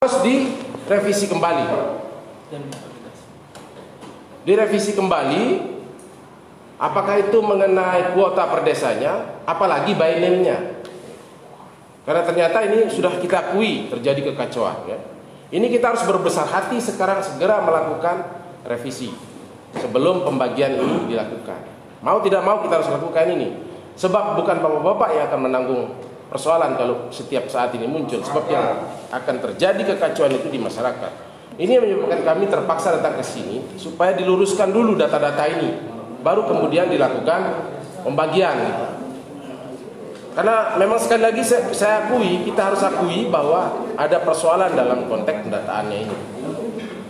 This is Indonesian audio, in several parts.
harus direvisi kembali. Direvisi kembali, apakah itu mengenai kuota per desanya, apalagi by name-nya. Karena ternyata ini sudah kita akui terjadi kekacauan, ya. Ini kita harus berbesar hati sekarang segera melakukan revisi sebelum pembagian ini dilakukan. Mau tidak mau kita harus lakukan ini, sebab bukan bapak-bapak yang akan menanggung persoalan kalau setiap saat ini muncul, sebab yang akan terjadi kekacauan itu di masyarakat. Ini yang menyebabkan kami terpaksa datang ke sini supaya diluruskan dulu data-data ini, baru kemudian dilakukan pembagian, gitu. Karena memang sekali lagi saya akui, kita harus akui bahwa ada persoalan dalam konteks pendataannya ini.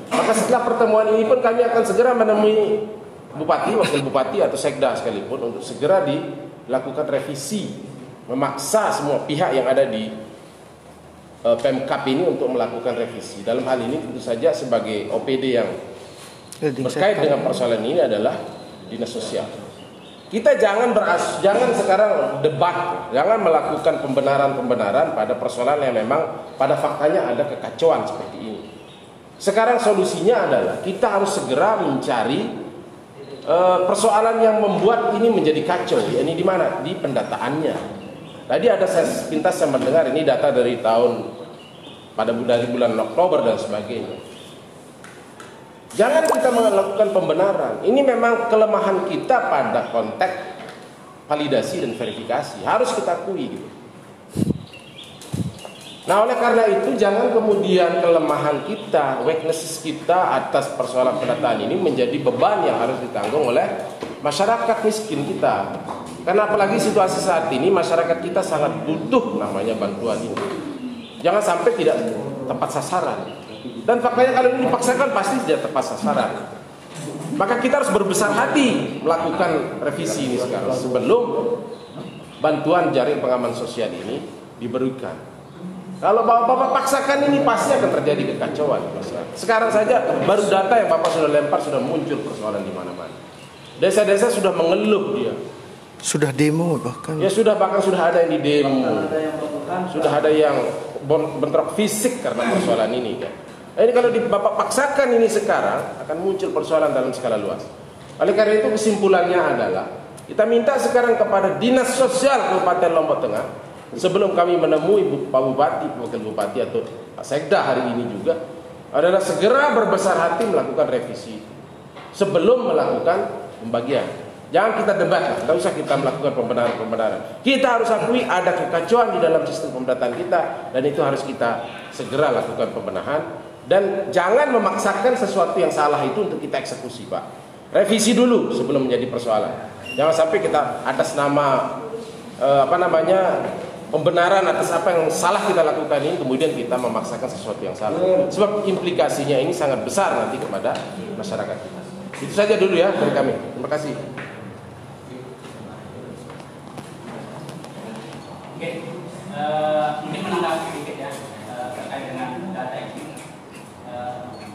Maka setelah pertemuan ini pun kami akan segera menemui bupati, wakil bupati atau sekda sekalipun untuk segera dilakukan revisi, memaksa semua pihak yang ada di Pemkap ini untuk melakukan revisi. Dalam hal ini tentu saja sebagai OPD yang berkait dengan persoalan ini adalah Dinas Sosial. Kita jangan sekarang debat, jangan melakukan pembenaran-pembenaran pada persoalan yang memang pada faktanya ada kekacauan seperti ini. Sekarang solusinya adalah kita harus segera mencari persoalan yang membuat ini menjadi kacau. Ini di mana? Di pendataannya. Tadi ada sepintas saya mendengar ini data dari dari bulan Oktober dan sebagainya. Jangan kita melakukan pembenaran. Ini memang kelemahan kita pada konteks validasi dan verifikasi. Harus kita akui, gitu. Nah, oleh karena itu jangan kemudian kelemahan kita, weaknesses kita atas persoalan pendataan ini menjadi beban yang harus ditanggung oleh masyarakat miskin kita. Karena apalagi situasi saat ini masyarakat kita sangat butuh namanya bantuan ini. Jangan sampai tidak tepat sasaran. Dan faktanya kalau ini dipaksakan pasti tidak tepat sasaran. Maka kita harus berbesar hati melakukan revisi ini sekarang sebelum bantuan jaring pengaman sosial ini diberikan. Kalau bapak-bapak paksakan ini pasti akan terjadi kekacauan. Sekarang saja baru data yang bapak sudah lempar sudah muncul persoalan di mana-mana. Desa-desa sudah mengeluh dia. Sudah demo bahkan. Ya sudah ada yang di demo. Sudah ada yang bentrok fisik karena persoalan ini, kan. Ini kalau bapak paksakan ini sekarang akan muncul persoalan dalam skala luas. Oleh karena itu kesimpulannya adalah kita minta sekarang kepada Dinas Sosial Kabupaten Lombok Tengah, sebelum kami menemui Pak Bupati, Wakil Bupati atau Pak Sekda hari ini juga, adalah segera berbesar hati melakukan revisi sebelum melakukan pembagian. Jangan kita debat lah, tidak usah kita melakukan pembenaran. Kita harus akui ada kekacauan di dalam sistem pendataan kita, dan itu harus kita segera lakukan pembenahan. Dan jangan memaksakan sesuatu yang salah itu untuk kita eksekusi, Pak. Revisi dulu sebelum menjadi persoalan. Jangan sampai kita atas nama pembenaran atas apa yang salah kita lakukan ini, kemudian kita memaksakan sesuatu yang salah. Sebab implikasinya ini sangat besar nanti kepada masyarakat kita. Itu saja dulu ya dari kami. Terima kasih. Oke, ini menanggapi sedikit ya terkait dengan data ini.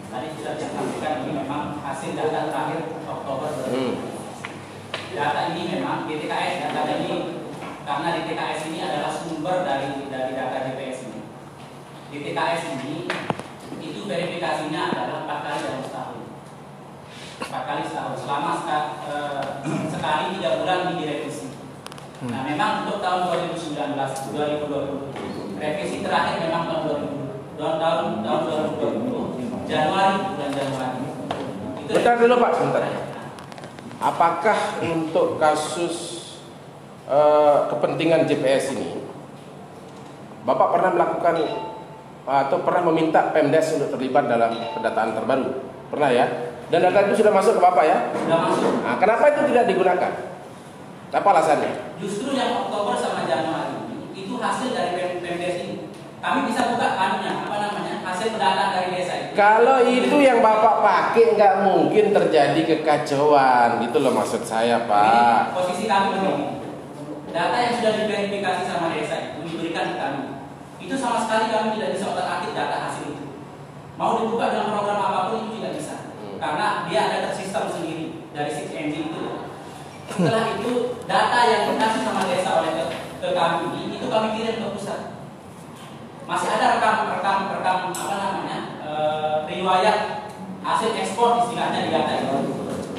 Tadi sudah disampaikan ini memang hasil data terakhir Oktober 2020. Data ini memang DTKS, data ini karena DTKS ini adalah sumber dari data DPS ini. DTKS ini itu verifikasinya adalah 4 kali dalam setahun. 4 kali setahun, selama sekali 3 bulan direvisi. Nah, memang untuk tahun 2019-2020 revisi terakhir memang tahun 2020 bulan Januari. Bentar dulu Pak, sebentar. Apakah untuk kasus kepentingan JPS ini Bapak pernah melakukan atau pernah meminta Pemdes untuk terlibat dalam pendataan terbaru? Pernah ya? Dan data itu sudah masuk ke Bapak ya? Sudah masuk. Nah, kenapa itu tidak digunakan? Apa alasannya? Justru yang Oktober sama Januari itu hasil dari Pemdes ini. Kami bisa buka hasil pendataan dari desa itu. Kalau itu yang Bapak pakai nggak mungkin terjadi kekacauan, gitu loh maksud saya, Pak. Jadi, posisi kami begini. Data yang sudah diverifikasi sama desa itu diberikan ke kami. Itu sama sekali kami tidak bisa otak-atik data hasil itu. Mau dibuka dengan program apapun itu tidak bisa. Karena dia ada tersistem sendiri dari 6 engine itu. Setelah itu data yang dikasih sama desa oleh ke kami itu kami kirim ke pusat. Masih ada rekam riwayat hasil ekspor istilahnya di data itu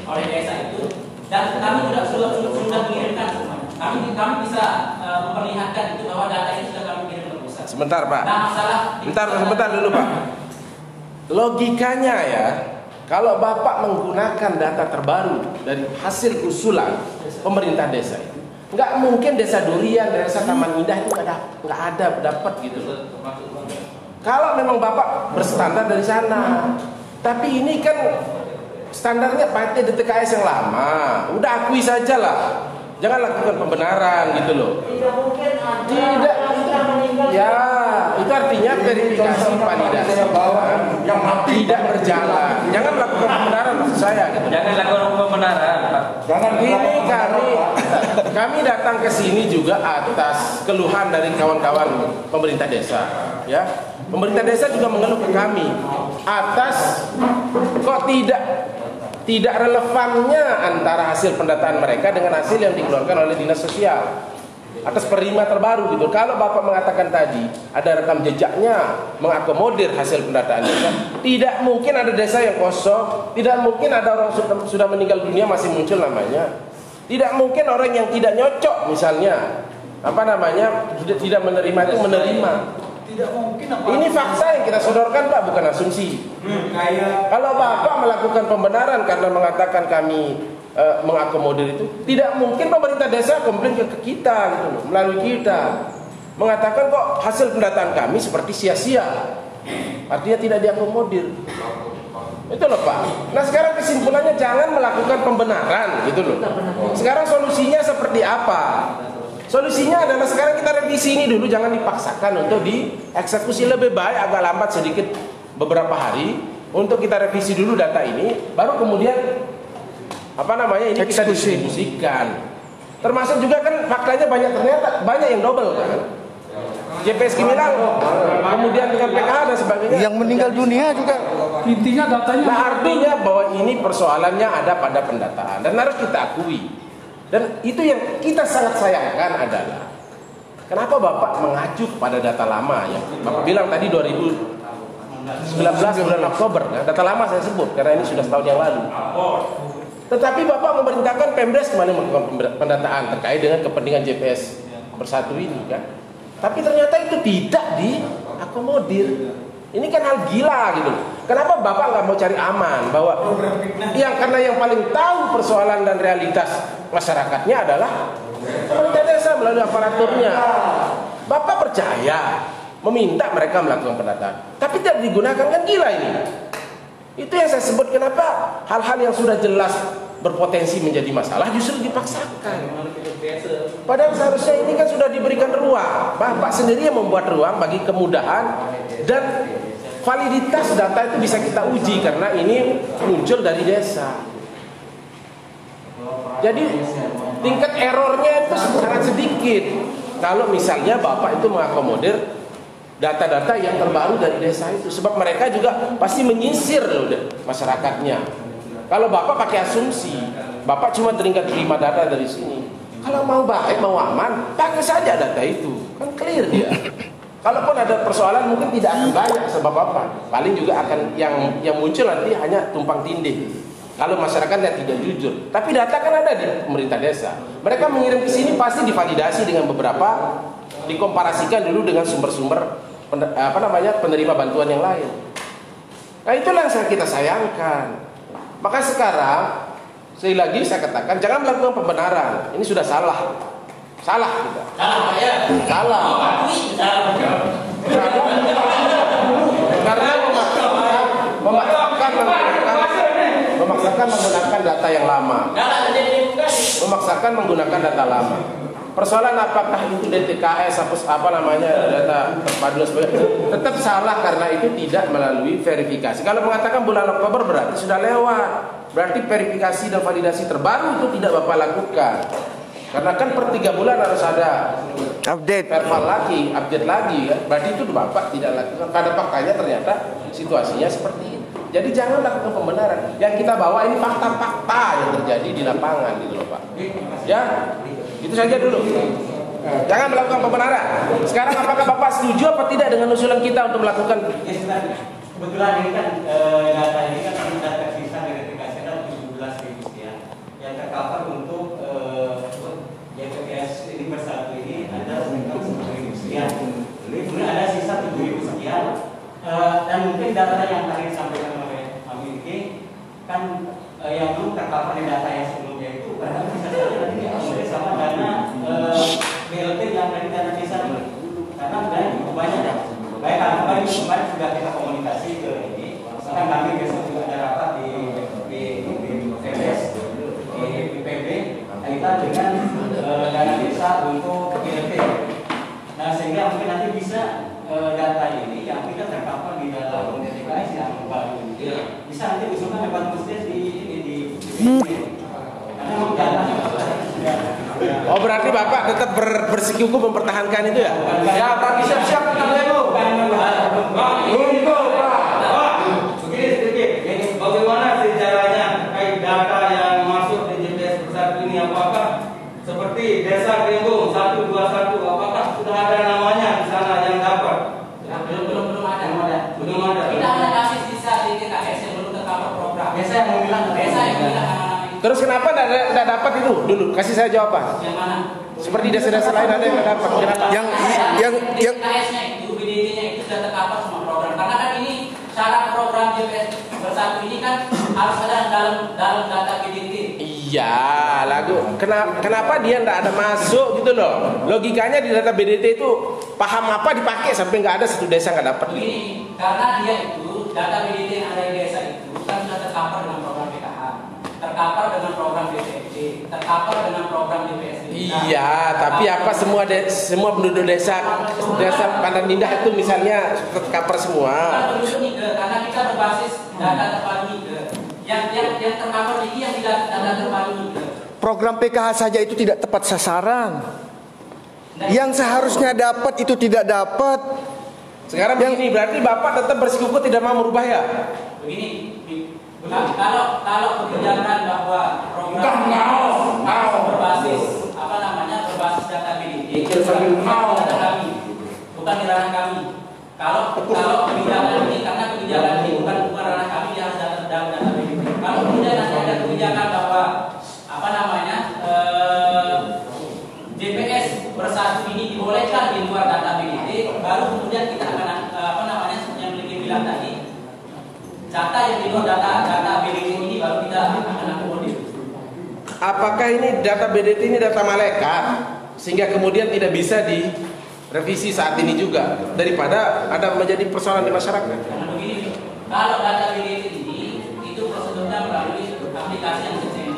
oleh desa itu, dan kami sudah mengirimkan semuanya. Kami bisa memperlihatkan itu bahwa data itu sudah kami kirim ke pusat. Sebentar Pak. Nah, masalah Sebentar dulu Pak. Logikanya ya, kalau Bapak menggunakan data terbaru dari hasil usulan pemerintah desa itu, nggak mungkin desa Durian, desa Taman Indah itu nggak ada dapat gitu loh. Kalau memang Bapak berstandar dari sana, tapi ini kan standarnya pakai DTKS yang lama, udah akui saja lah. Jangan lakukan pembenaran gitu loh. Tidak, ya itu artinya verifikasi validasi yang tidak berjalan. Jangan lakukan pembenaran maksud saya. Gitu. Jangan lakukan pembenaran, Pak. Ini kami datang ke sini juga atas keluhan dari kawan-kawan pemerintah desa. Ya, pemerintah desa juga mengeluh ke kami atas kok tidak relevannya antara hasil pendataan mereka dengan hasil yang dikeluarkan oleh dinas sosial atas perima terbaru gitu. Kalau Bapak mengatakan tadi ada rekam jejaknya mengakomodir hasil pendataan desa, tidak mungkin ada desa yang kosong, tidak mungkin ada orang sudah meninggal dunia masih muncul namanya, tidak mungkin orang yang tidak nyocok misalnya tidak menerima itu menerima. Tidak mungkin apa? Ini fakta yang kita sodorkan Pak, bukan asumsi. Kalau Bapak melakukan pembenaran karena mengatakan kami mengakomodir itu, tidak mungkin pemerintah desa komplain ke kita gitu loh, melalui kita mengatakan kok hasil pendataan kami seperti sia-sia, artinya tidak diakomodir. Itu loh Pak. Nah sekarang kesimpulannya jangan melakukan pembenaran gitu loh. Sekarang solusinya seperti apa? Solusinya adalah sekarang kita revisi ini dulu, jangan dipaksakan untuk dieksekusi, lebih baik agak lambat sedikit beberapa hari untuk kita revisi dulu data ini, baru kemudian ini kita distribusikan. Termasuk juga kan faktanya ternyata banyak yang double kan. JPS Gemilang, kemudian dengan PKH dan sebagainya. Yang meninggal dunia juga. Intinya datanya. Nah artinya bahwa ini persoalannya ada pada pendataan dan harus kita akui. Dan itu yang kita sangat sayangkan adalah kenapa Bapak mengacu pada data lama ya. Bapak bilang tadi 2019 bulan Oktober, nah, data lama saya sebut karena ini sudah setahun yang lalu. Tetapi Bapak memerintahkan Pemdes kembali melakukan pendataan terkait dengan kepentingan JPS Bersatu ini kan. Tapi ternyata itu tidak diakomodir. Ini kan hal gila gitu. Kenapa Bapak nggak mau cari aman bahwa karena yang paling tahu persoalan dan realitas masyarakatnya adalah pemerintah desa melalui aparaturnya. Bapak percaya meminta mereka melakukan pendataan, tapi tidak digunakan, kan gila ini. Itu yang saya sebut kenapa hal-hal yang sudah jelas berpotensi menjadi masalah justru dipaksakan. Padahal seharusnya ini kan sudah diberikan ruang. Bapak sendiri yang membuat ruang bagi kemudahan dan validitas data itu bisa kita uji karena ini muncul dari desa. Jadi tingkat errornya itu sangat sedikit kalau misalnya Bapak itu mengakomodir data-data yang terbaru dari desa itu, sebab mereka juga pasti menyisir loh masyarakatnya. Kalau Bapak pakai asumsi, Bapak cuma terima data dari sini. Kalau mau baik, mau aman, pakai saja data itu, kan clear dia. Kalaupun ada persoalan mungkin tidak akan banyak sebab apa, paling juga akan yang muncul nanti hanya tumpang tindih. Kalau masyarakatnya tidak jujur, tapi data kan ada di pemerintah desa. Mereka mengirim ke sini pasti divalidasi dengan beberapa, dikomparasikan dulu dengan sumber-sumber penerima bantuan yang lain. Nah itulah yang kita sayangkan. Maka sekarang sekali lagi saya katakan jangan melakukan pembenaran. Ini sudah salah. Salah kita. Salah. Karena memaksakan menggunakan data yang lama. Memaksakan menggunakan data lama. Persoalan apakah itu DTKS data terpadu sebagainya, tetap salah karena itu tidak melalui verifikasi. Kalau mengatakan bulan Oktober berarti sudah lewat, berarti verifikasi dan validasi terbaru itu tidak Bapak lakukan. Karena kan per 3 bulan harus ada update lagi, berarti itu Bapak tidak lakukan. Pada faktanya ternyata situasinya seperti itu. Jadi jangan lakukan pembenaran. Yang kita bawa ini fakta-fakta yang terjadi di lapangan gitu loh Pak. Ya. Itu saja dulu. Jangan melakukan pembenaran. Sekarang apakah Bapak setuju apa tidak dengan usulan kita untuk melakukan kebetulan ini kan data ini kan sudah tersisa verifikasi ada 17.000 sekian yang tercover untuk JPS ini bersatu ini ada sekitar 10.000 sekian. Jadi kemudian ada sisa 7.000 sekian dan mungkin data yang tadi disampaikan oleh Pak Wilky kan yang belum tercover di data yang sebelumnya itu barangkali bisa saja nanti diakomodir sama dana BLT yang dari dana desa ini karena banyak ya. Baik, kemarin sudah kita komunikasi ke ini. Bahkan kami besok juga ada rapat di PPS, di PPB kaitan dengan dana desa untuk BLT. Nah, sehingga mungkin nanti bisa data ini yang tidak tercover di dalam DTKS yang baru ini bisa nanti usulkan dapat musdes di karena memang datanya sudah. Oh, berarti Bapak tetap bersikukuh mempertahankan itu ya? Ya, tapi siap-siap kita dulu. Untuk Pak, begini sedikit. Bagaimana sejarahnya terkait data yang masuk di JPS Bersatu ini? Apakah seperti Desa Gembong 121? Apakah sudah ada namanya di sana yang dapat? Belum ada. Belum ada. Kita hanya kasih sisa di TKS yang belum tercover program. Desa yang bilang nama-nama itu. Terus kenapa tidak dapat itu dulu? Kasih saya jawaban. Yang mana? Seperti desa-desa lain ada yang tidak dapat. Kenapa? yang TKS-nya itu, BDT-nya itu sudah tercover semua program. Karena kan ini syarat program JPS Bersatu ini kan harus ada dalam data BDT. Iya, lagu. Kenapa dia tidak ada masuk gitu loh? Logikanya di data BDT itu paham apa dipakai sampai nggak ada satu desa nggak dapat. Begini, karena dia itu data BDT yang ada di desa itu kan sudah tercover dengan program PKH, tercover dengan program BPD, tercover dengan program DPS. Iya, tapi apa semua penduduk desa Pandan Indah itu misalnya tercover semua. Bukan penduduk NIKE, karena kita berbasis data terpadu NIKE. Yang tercover ini yang tidak data terpadu NIKE. program PKH saja itu tidak tepat sasaran. Yang seharusnya dapat itu tidak dapat. Sekarang begini, berarti Bapak tetap bersikukuh tidak mau merubah ya? Begini, kalau kebijakan bahwa program berbasis berbasis data BDT itu data kami, bukan di ranah kami. Kalau kebijakan ini karena kebijakan ini bukan ranah kami, dia harus dalam data BDT. Kalau kemudian nanti ada kebijakan bahwa JPS Bersatu ini dibolehkan di luar data BDT, baru kemudian kita akan yang Wilky bilang tadi, data yang di luar data BDT ini baru kita akan akomodir. Apakah ini data BDT ini data malaikat sehingga kemudian tidak bisa direvisi saat ini juga daripada ada menjadi persoalan di masyarakat? Karena begini, kalau data BDT ini itu prosedurnya melalui aplikasi yang CND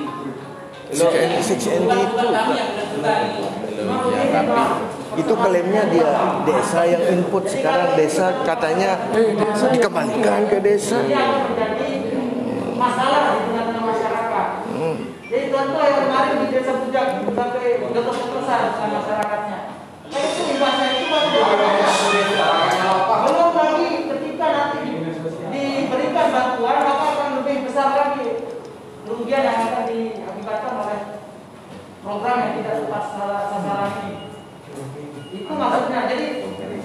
bukan itu kami yang menentukan ini. itu klaimnya dia desa yang input, sekarang desa katanya dikembalikan ke desa. Yang menjadi masalah di tengah-tengah masyarakat. Jadi contoh yang kemarin di Desa Bujak sampai getok-getokan sama masyarakatnya. Nah itu imbasnya itu belum lagi ketika nanti diberikan bantuan maka akan lebih besar lagi kerugian yang akan diakibatkan oleh program yang tidak tepat sasaran ini. Itu maksudnya. Jadi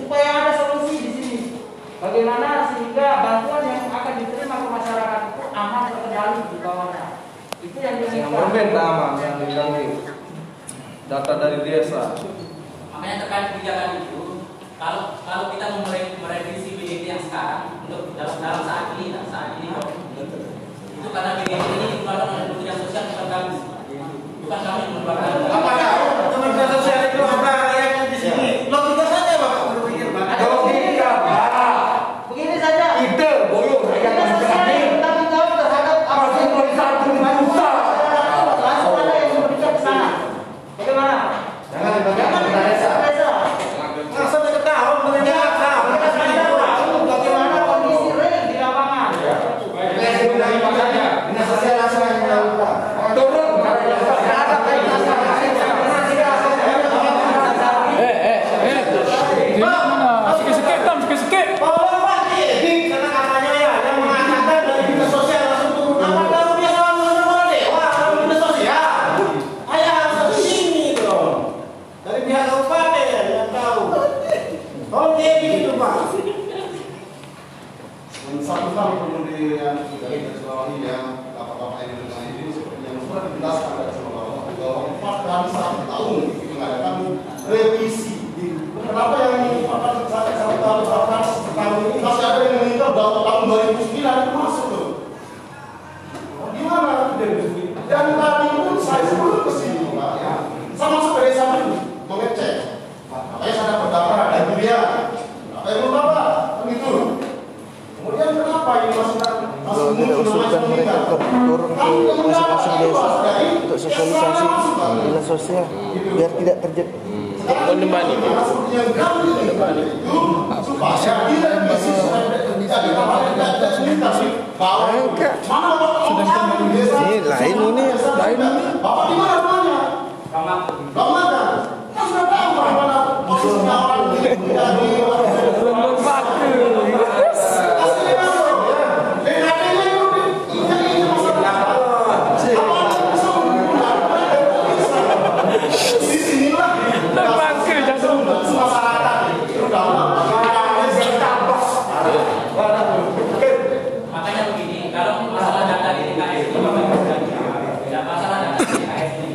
supaya ada solusi di sini. Bagaimana sehingga bantuan yang akan diterima ke masyarakat itu aman terkendali di bawahnya. Itu yang diinginkan. yang dibilang data dari desa. Makanya terkait kebijakan itu, kalau kita mau merevisi BDT yang sekarang untuk dalam saat ini itu karena BDT ini dikeluarkan oleh Kementerian Sosial, bukan kami yang mengeluarkan. Apa tahu Kementerian Sosial itu apa yang di sini? Logika saja Bapak berpikir Pak. Logika Pak. Begini saja. Ide boyo. Kita selesai bertanggung jawab terhadap apa yang langsung ada yang memberikan ke sana. Bagaimana? Jangan desa. Masa mereka tahu Bagaimana kondisi real Satu hal perlu digarisbawahi yang bapak-bapak ini yang sudah dijelaskan dari sebelumnya bahwa 4 kali 1 tahun itu mengadakan revisi. Kenapa yang 4 kali 1 tahun ini masih ada yang meninggal tahun 2009 itu masuk tuh? Gimana itu? Dan tadi pun saya sebelum kesini Pak, ya, saya masuk ke desa dulu mengecek. Makanya saya dapat data dari dia. Apa yang belum apa? Begitu. Kemudian kenapa ini masih Kita usulkan mereka turun ke masing-masing desa untuk sosialisasi dinas sosial biar tidak terjadi. Kembali. Ini lain ini. Bapak di mana rumahnya? Kamar. Kan sudah tahu bagaimana posisinya orang di Makanya begini, kalau masalah data di TKS ini, masalah data di TKS ini,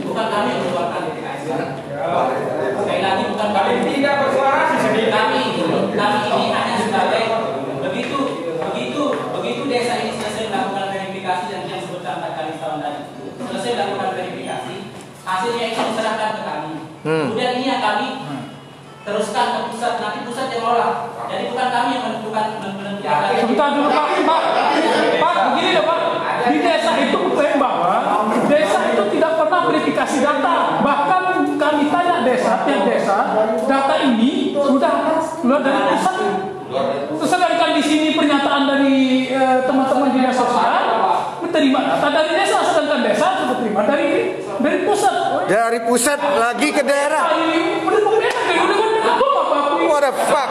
bukan kami yang mengeluarkan di TKS. Sekali lagi bukan kami tidak bersuara di sini. Kami ini hanya sebagai begitu desa ini selesai melakukan verifikasi dan yang sebutkan 4 kali setahun tadi, selesai melakukan verifikasi, hasilnya itu diserahkan ke kami. Kemudian ini yang kami teruskan ke pusat, nanti pusat yang olah. Jadi bukan kami yang menentukan. Sebentar dulu Pak, begini loh Pak. Di desa itu klaim bahwa desa itu tidak pernah verifikasi data. Bahkan kami tanya tiap desa, data ini sudah keluar dari pusat. Sedangkan di sini pernyataan dari teman-teman dinas sosial menerima data dari desa, sedangkan desa sudah terima dari pusat. Dari pusat lagi ke daerah. What the fuck?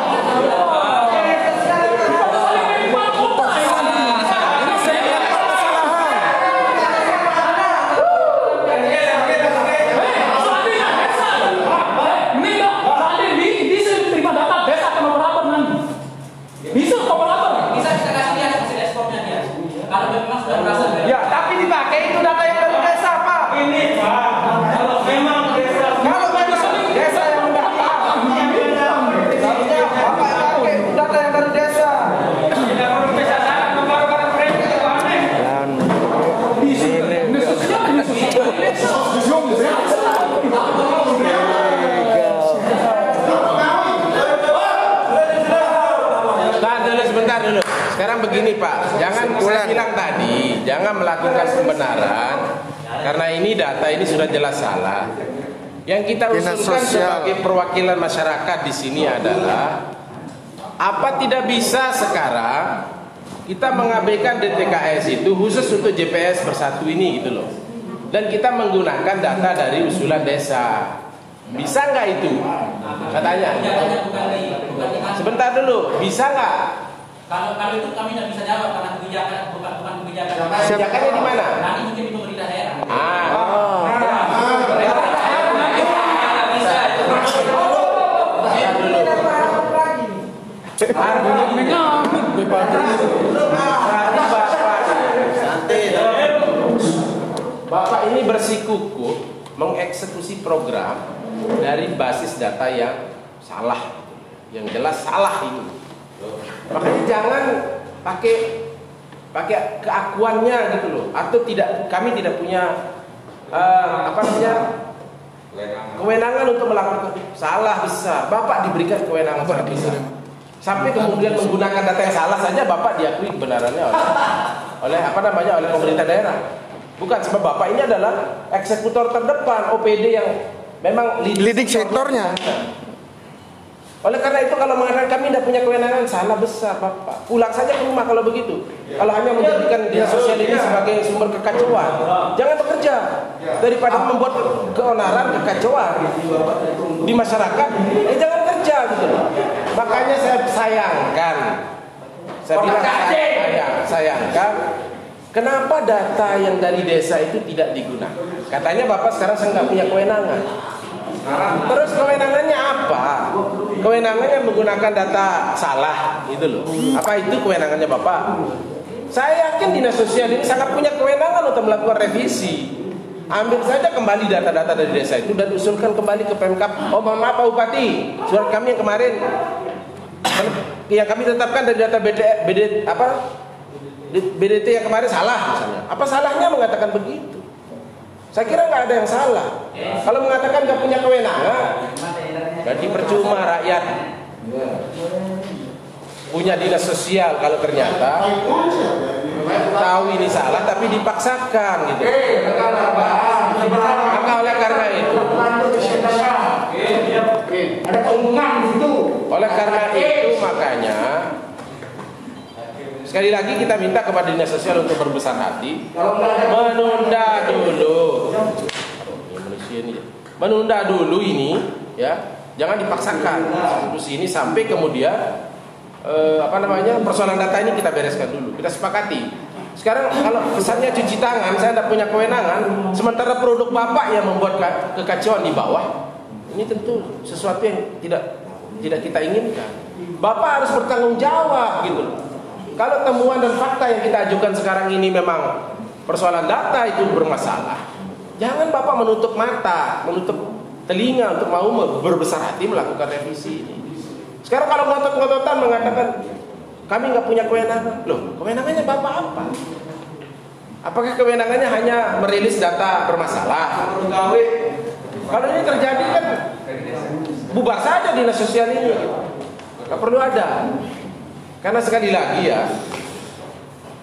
Ya, tapi dipakai itu data yang dari desa, Pak. Ini, Pak. Kalau memang desa yang mendaftar, Bapak pakai data yang dari desa. Tidak perlu bisa sangat membarukan mereka itu aneh. Sebentar dulu. Sekarang begini Pak, jangan saya bilang tadi, jangan melakukan pembenaran karena ini data ini sudah jelas salah. Yang kita usulkan sebagai perwakilan masyarakat di sini adalah apa tidak bisa sekarang kita mengabaikan DTKS itu khusus untuk JPS Bersatu ini gitu loh. Dan kita menggunakan data dari usulan desa. Bisa nggak itu? Katanya. Sebentar dulu, bisa nggak? Kalau itu kami tidak bisa jawab karena kebijakan bukan kebijakan. Kebijakannya di mana? Nanti mungkin di pemerintah daerah. Bapak ini bersikukuh mengeksekusi program dari basis data yang salah, yang jelas salah itu. Makanya jangan pakai keakuannya gitu loh, atau kami tidak punya kewenangan untuk melakukan salah besar. Bapak diberikan kewenangan sangat besar. Sampai kemudian menggunakan data yang salah saja Bapak diakui kebenarannya oleh pemerintah daerah. Bukan, sebab Bapak ini adalah eksekutor terdepan OPD yang memang leading sektornya. Oleh karena itu kalau mengatakan kami tidak punya kewenangan, salah besar Bapak. Pulang saja ke rumah kalau begitu. Kalau hanya menjadikan dinas sosial ini sebagai sumber kekacauan, jangan bekerja. Daripada membuat keonaran, kekacauan di masyarakat, jangan kerja gitu loh. Makanya saya sayangkan, saya bilang sayangkan, kenapa data yang dari desa itu tidak digunakan? Katanya Bapak sekarang saya nggak punya kewenangan. Terus kewenangannya apa? Kewenangannya menggunakan data salah, gitu loh. Apa itu kewenangannya Bapak? Saya yakin dinas sosial ini sangat punya kewenangan untuk melakukan revisi. Ambil saja kembali data-data dari desa itu dan usulkan kembali ke Pemkab. Oh mohon maaf Pak Bupati, surat kami yang kemarin yang kami tetapkan dari data BDT yang kemarin salah misalnya. Apa salahnya mengatakan begitu? Saya kira nggak ada yang salah. Kalau mengatakan nggak punya kewenangan, berarti percuma rakyat punya dinas sosial kalau ternyata tahu ini salah tapi dipaksakan gitu. Maka oleh karena itu ada keuntungan di situ. Oleh karena itu makanya sekali lagi kita minta kepada dinas sosial untuk berbesar hati, menunda dulu ini ya, jangan dipaksakan diskusi ini sampai kemudian persoalan data ini kita bereskan dulu, kita sepakati. Sekarang kalau pesannya cuci tangan, saya tidak punya kewenangan, sementara produk Bapak yang membuat kekacauan di bawah, ini tentu sesuatu yang tidak kita inginkan. Bapak harus bertanggung jawab gitu. Kalau temuan dan fakta yang kita ajukan sekarang ini memang persoalan data itu bermasalah, jangan Bapak menutup mata, menutup telinga untuk mau berbesar hati melakukan revisi ini. Sekarang kalau ngotot-ngototan mengatakan kami nggak punya kewenangan, loh kewenangannya Bapak apa? Apakah kewenangannya hanya merilis data bermasalah? Kalau ini terjadi kan bubar saja dinas sosial ini, nggak perlu ada. Karena sekali lagi ya,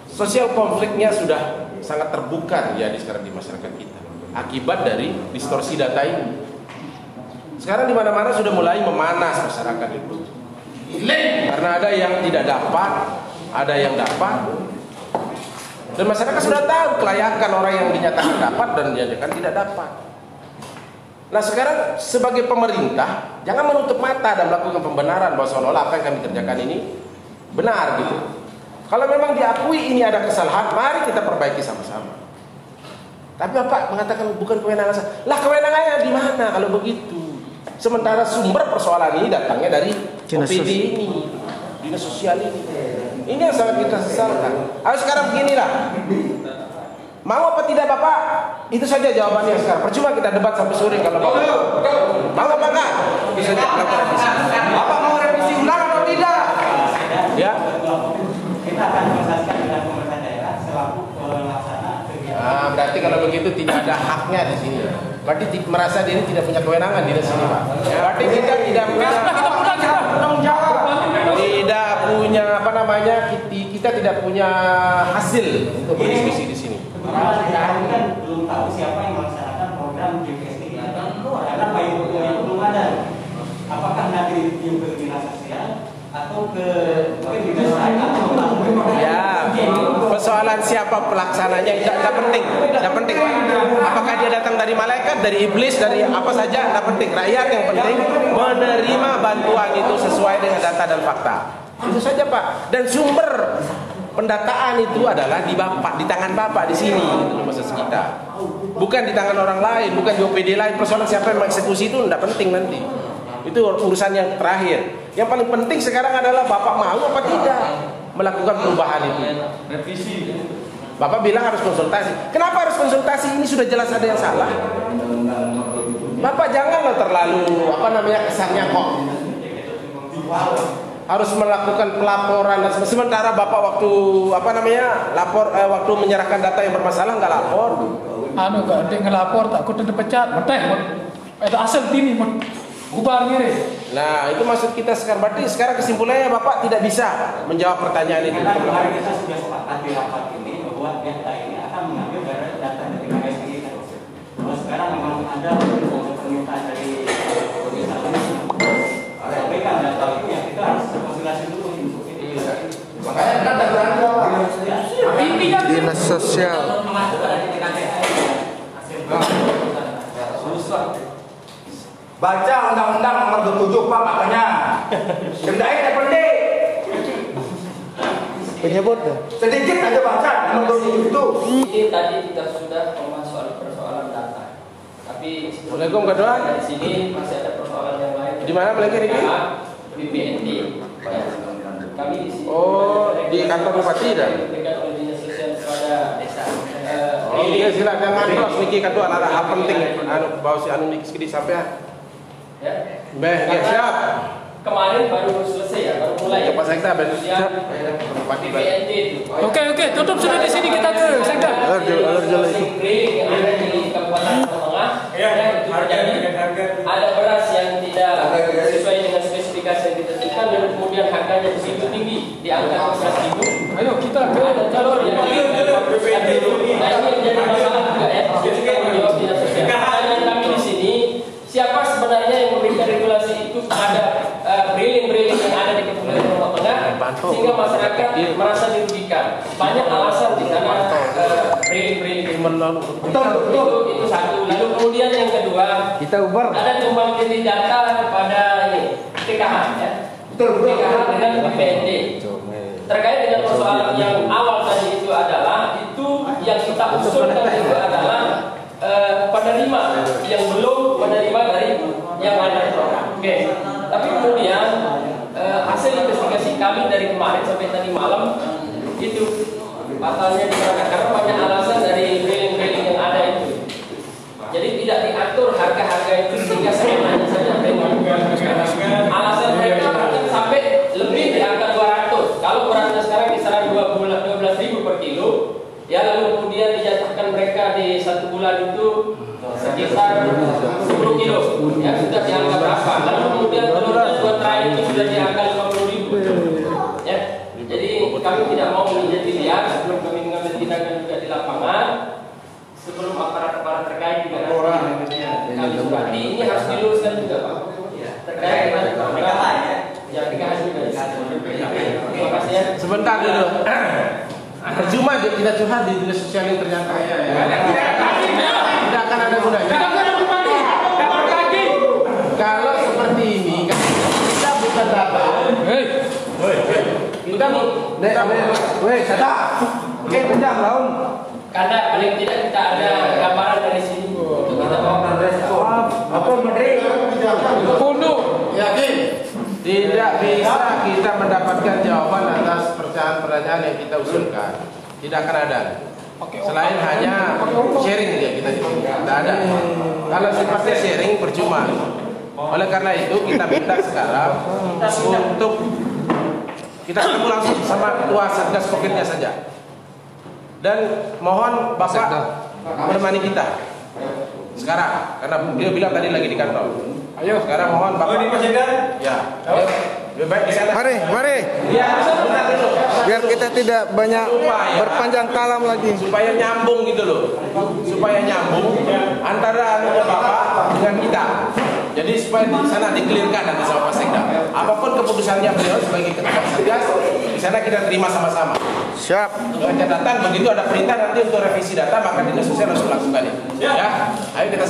sosial konfliknya sudah sangat terbuka jadi sekarang di masyarakat kita akibat dari distorsi data ini. Sekarang di mana-mana sudah mulai memanas masyarakat itu. Karena ada yang tidak dapat, ada yang dapat. Dan masyarakat sudah tahu kelayakan orang yang dinyatakan dapat dan dinyatakan tidak dapat. Nah sekarang sebagai pemerintah jangan menutup mata dan melakukan pembenaran bahwa seolah-olah apa yang kami kerjakan ini benar gitu. Kalau memang diakui ini ada kesalahan, mari kita perbaiki sama-sama. Tapi Bapak mengatakan bukan kewenangan saya. Lah kewenangannya di mana kalau begitu? Sementara sumber persoalan ini datangnya dari OPD ini, dinas sosial ini. Ini yang sangat kita sesalkan. Ayo sekarang beginilah. Mau apa tidak Bapak? Itu saja jawabannya sekarang. Percuma kita debat sampai sore kalau Bapak. Mau apa enggak? Bisa dilakukan revisi. Bapak mau revisi ulang atau tidak? Ya. Kita akan konsultasikan dengan pemerintah daerah selaku pelaksana kegiatan. Nah, berarti kalau begitu tidak ada haknya di sini. Berarti merasa diri tidak punya kewenangan di sini, Pak. Berarti kita tidak punya tanggung jawab. Tidak punya kita tidak punya hasil untuk berdiskusi di sini. Sekarang kan belum tahu siapa yang melaksanakan program GPS ini. Karena payung hukumnya belum ada. Apakah nanti ke dinas sosial atau ke dinas lain atau ya, persoalan siapa pelaksananya tidak penting, tidak penting Pak. Apakah dia datang dari malaikat, dari iblis, dari apa saja, tidak penting. Rakyat yang penting menerima bantuan itu sesuai dengan data dan fakta. Itu saja Pak. Dan sumber pendataan itu adalah di Bapak, di tangan Bapak di sini, itu maksud kita. Bukan di tangan orang lain, bukan di OPD lain. Persoalan siapa yang mengeksekusi itu tidak penting nanti. Itu urusan yang terakhir. Yang paling penting sekarang adalah Bapak mau apa tidak melakukan perubahan itu. Revisi. Bapak bilang harus konsultasi. Kenapa harus konsultasi? Ini sudah jelas ada yang salah. Bapak janganlah terlalu kesannya kok harus melakukan pelaporan. Sementara Bapak waktu waktu menyerahkan data yang bermasalah nggak lapor. Gak ada ngelapor, takut dipecat. Itu asal ini bubar gini. Nah itu maksud kita sekarang. Berarti sekarang kesimpulannya Bapak tidak bisa menjawab pertanyaan itu. Kemarin kita sudah sepakat di rapat ini bahwa data ini akan mengambil dari data dari KSI. Kalau sekarang memang ada permintaan dari sampaikan data itu ya kita harus konsultasi dulu. Makanya kan ada dinas sosial. Baca undang-undang nomor 27 Pak, makanya kendai pendek. Penyebut Sedikit aja baca nomor 27 itu. Ini tadi kita sudah membahas soal persoalan data. Tapi Tapi Assalamualaikum Ketua. Di sini masih ada persoalan yang lain. Di mana lagi Riki? BPNT. Kami di sini. Oh, di kantor bupati dah. Diberikan oleh dinas sosial kepada desa. Oh iya silakan ngantros Niki Ketua ada hal penting bawa si anu Niki sedih sampai. Ya. Beh, ya, siap. Kemarin baru selesai ya, baru mulai. Coba Sekda ben. BPNT itu. Oke, tutup sudah di sini kita ke Sekda. Yang ada di Kabupaten Tengah, ya, itu terjadi. Ada beras yang tidak sesuai dengan spesifikasi yang ditentukan dan kemudian harganya begitu tinggi di angka 11.000. Ayo kita ke Ada calon yang nah ini menjadi masalah juga ya. Kita menjawab tidak sosial. Pertanyaan kami di sini, siapa sebenarnya yang memberikan regulasi itu kepada briling-briling yang ada di Kabupaten Lombok Tengah sehingga masyarakat merasa dirugikan. Banyak alasan di sana briling-briling itu satu. Lalu kemudian yang kedua, Kita ubah. ada tumbang tindih data kepada ini TKH ya. TKH dengan BPNT. Terkait dengan persoalan yang awal tadi itu adalah yang kita usulkan itu adalah penerima yang belum menerima dari yang ada di program. Oke. Tapi kemudian hasil investigasi kami dari kemarin sampai tadi malam itu batalnya digunakan karena banyak alasan dari briling-briling yang ada itu. Jadi tidak diatur harga-harga itu sehingga seenaknya saja alasan mereka bahkan sampai lebih di angka 200. Kalau beratnya sekarang kisaran 12.000 per kilo, ya lalu kemudian dijatuhkan mereka di 1 bulan itu sekitar 10 kilo, ya sudah di angka berapa? Lalu kemudian telurnya 2 tray itu sudah di angka 50.000, ya. Jadi kami tidak mau menjadi liar sebelum kami mengambil tindakan juga di lapangan. Sebelum aparat-aparat terkait juga kami surati, ini harus diluruskan juga Pak. Terkait dengan program yang dikasih juga. Terima kasih ya. Sebentar dulu. Percuma kita curhat di dinas sosial yang ternyata tidak akan ada gunanya. Kalau seperti ini kita bukan data. Kita Sata. Oke, pinjam laun. Karena paling tidak kita ada gambaran dari sini untuk kita mau merespon. Apa menteri? Pundu yakin tidak bisa kita mendapatkan jawaban atas pertanyaan yang kita usulkan. Tidak akan ada. Selain hanya sharing dia kita tidak ada. Kalau sifatnya sharing percuma. Oleh karena itu kita minta sekarang untuk kita ketemu langsung sama ketua Satgas Covid-nya saja. Dan mohon Bapak menemani kita sekarang karena dia bilang tadi lagi di kantor. Ayo sekarang mohon Bapak. Ya. Ayo. Lebih baik di sana. Mari. Ya, sebentar dulu. Biar kita tidak banyak berpanjang kalam lagi. Supaya nyambung gitu loh. Supaya nyambung antara Bapak dengan kita. Jadi supaya di sana dikelirkan nanti sama Pak Sekda. Apapun keputusannya beliau sebagai ketua Satgas, di sana kita terima sama-sama. Siap. Dengan catatan begitu ada perintah nanti untuk revisi data maka dinas sosial harus melakukan itu. Ya. Ayo kita